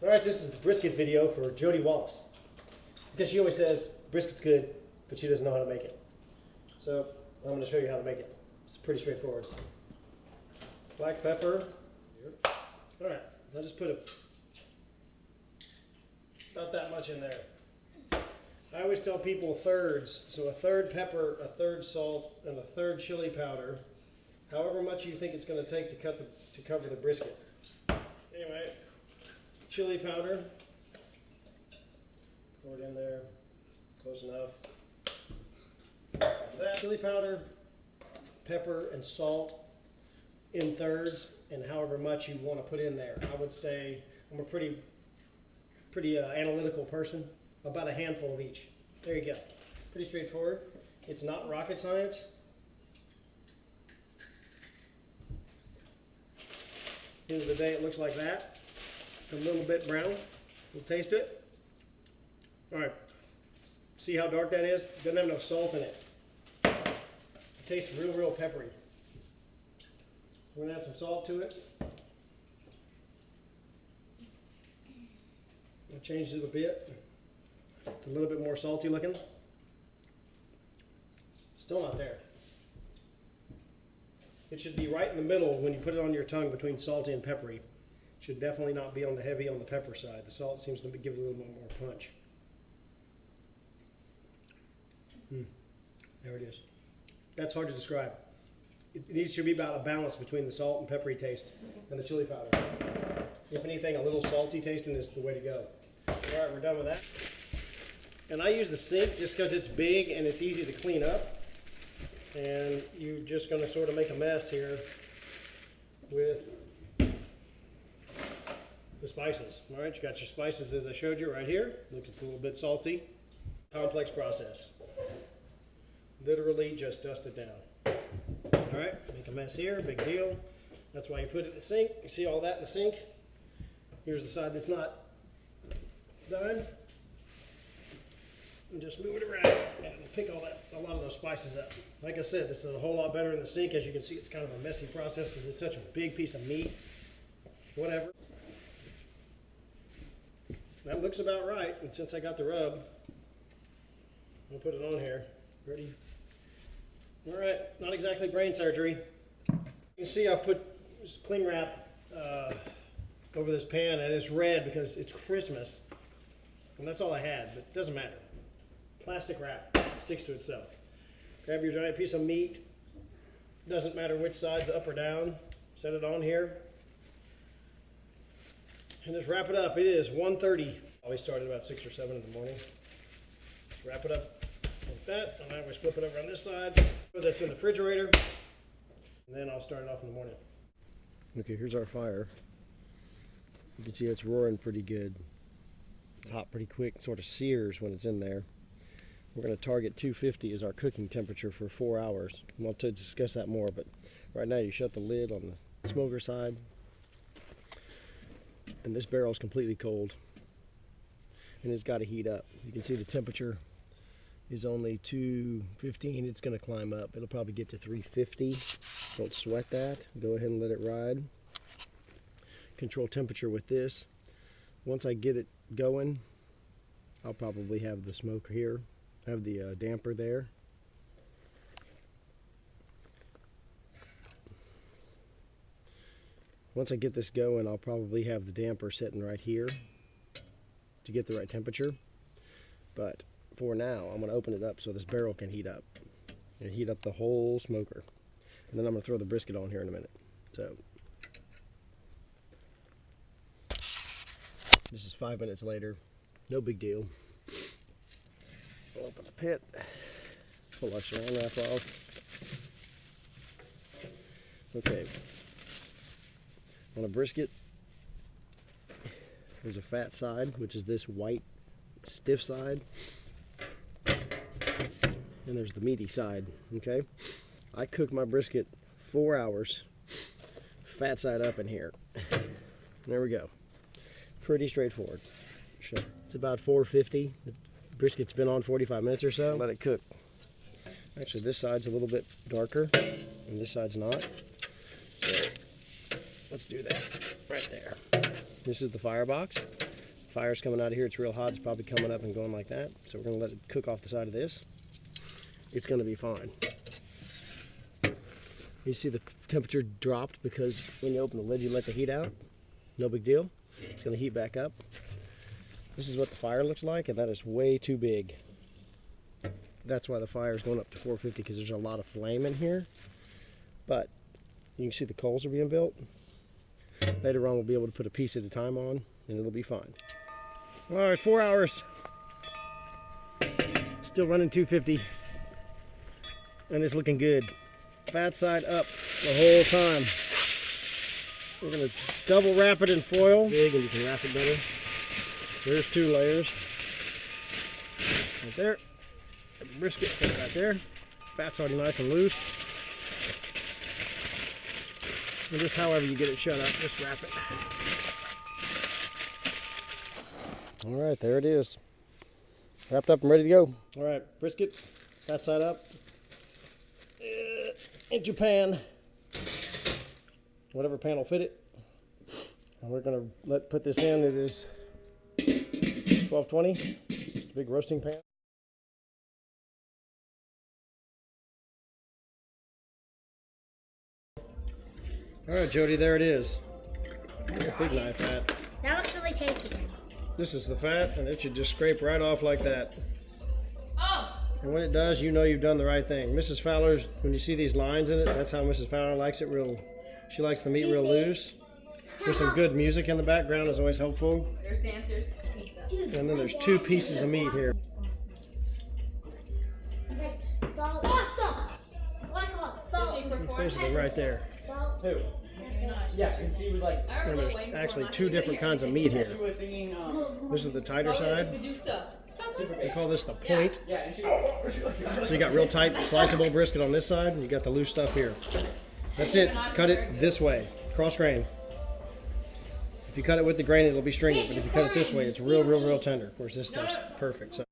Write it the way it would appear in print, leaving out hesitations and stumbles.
Alright, this is the brisket video for Jody Wallace. Because she always says brisket's good, but she doesn't know how to make it. So I'm going to show you how to make it. It's pretty straightforward. Black pepper. Alright, I'll just put about that much in there. I always tell people thirds, so a third pepper, a third salt, and a third chili powder. However much you think it's going to take to cover the brisket. Anyway, chili powder. Pour it in there, close enough. That chili powder, pepper, and salt in thirds, and however much you want to put in there. I would say I'm a pretty analytical person. About a handful of each. There you go. Pretty straightforward. It's not rocket science. At the end of the day, it looks like that. A little bit brown. We'll taste it. All right. See how dark that is? Doesn't have no salt in it. It tastes real peppery. We're gonna add some salt to it. I'll change it a bit. It's a little bit more salty looking. Still not there. It should be right in the middle when you put it on your tongue between salty and peppery. It should definitely not be on the heavy on the pepper side. The salt seems to give it a little bit more punch. There it is. That's hard to describe. It needs to be about a balance between the salt and peppery taste and the chili powder. If anything, a little salty tasting is the way to go. All right, we're done with that. And I use the sink just because it's big and it's easy to clean up. And you're just going to sort of make a mess here with the spices. All right, you got your spices as I showed you right here. Looks it's a little bit salty. Complex process. Literally just dust it down. All right, make a mess here, big deal. That's why you put it in the sink. You see all that in the sink? Here's the side that's not done. And just move it around and pick a lot of those spices up. Like I said, this is a whole lot better in the sink. As you can see, it's kind of a messy process because it's such a big piece of meat. Whatever. That looks about right. And since I got the rub, I'll put it on here. Ready? All right, not exactly brain surgery. You can see I put cling wrap over this pan, and it's red because it's Christmas. And that's all I had, but it doesn't matter. Plastic wrap, sticks to itself. Grab your giant piece of meat. Doesn't matter which side's up or down. Set it on here. And just wrap it up. It is 1:30. Always start at about 6 or 7 in the morning. Just wrap it up like that. And I always flip it over on this side. Put this in the refrigerator. And then I'll start it off in the morning. Okay, here's our fire. You can see it's roaring pretty good. It's hot pretty quick, sort of sears when it's in there. We're going to target 250 as our cooking temperature for 4 hours. We'll discuss that more, but right now you shut the lid on the smoker side. And this barrel is completely cold. And it's got to heat up. You can see the temperature is only 215. It's going to climb up. It'll probably get to 350. Don't sweat that. Go ahead and let it ride. Control temperature with this. Once I get it going, I'll probably have the smoke here, have the damper there. Once I get this going, I'll probably have the damper sitting right here to get the right temperature. But for now, I'm going to open it up so this barrel can heat up and heat up the whole smoker. And then I'm going to throw the brisket on here in a minute. So this is 5 minutes later. No big deal. I'll open the pit. Pull our saran wrap off. Okay. On a brisket, there's a fat side, which is this white, stiff side. And there's the meaty side, okay? I cook my brisket 4 hours, fat side up in here. There we go. Pretty straightforward. It's about 450. The brisket's been on 45 minutes or so. Let it cook. Actually, this side's a little bit darker, and this side's not. So let's do that right there. This is the firebox. Fire's coming out of here. It's real hot. It's probably coming up and going like that. So we're going to let it cook off the side of this. It's going to be fine. You see the temperature dropped because when you open the lid, you let the heat out. No big deal. It's going to heat back up. This is what the fire looks like, and that is way too big. That's why the fire is going up to 450, because there's a lot of flame in here. But you can see the coals are being built. Later on, we'll be able to put a piece at a time on, and it'll be fine. All right, 4 hours. Still running 250, and it's looking good. Fat side up the whole time. We're gonna double wrap it in foil. Big, and you can wrap it better. There's 2 layers. Right there. The brisket right there. Fat's already nice and loose. And just however you get it shut up, just wrap it. All right, there it is. Wrapped up and ready to go. All right, brisket, fat side up. Into pan. Whatever pan will fit it. And we're gonna put this in. It is 1220. Just a big roasting pan. All right, Jody, there it is. Look at the big knife fat. That looks really tasty. This is the fat, and it should just scrape right off like that. Oh! And when it does, you know you've done the right thing. Mrs. Fowler's, when you see these lines in it, that's how Mrs. Fowler likes it real. She likes the meat real loose. With some good music in the background is always helpful. There's dancers. And then there's 2 pieces of meat here. Those are right there. Who? Yeah, and she was like, And there's actually 2 different kinds of meat here. she was singing, This is the tighter side. Super They call this the point. Yeah, and she So you got real tight sliceable brisket on this side, and you got the loose stuff here. That's it. Cut it this way, cross grain. If you cut it with the grain, it'll be stringy, but if you cut it this way, it's real tender. Of course, this stuff's perfect. So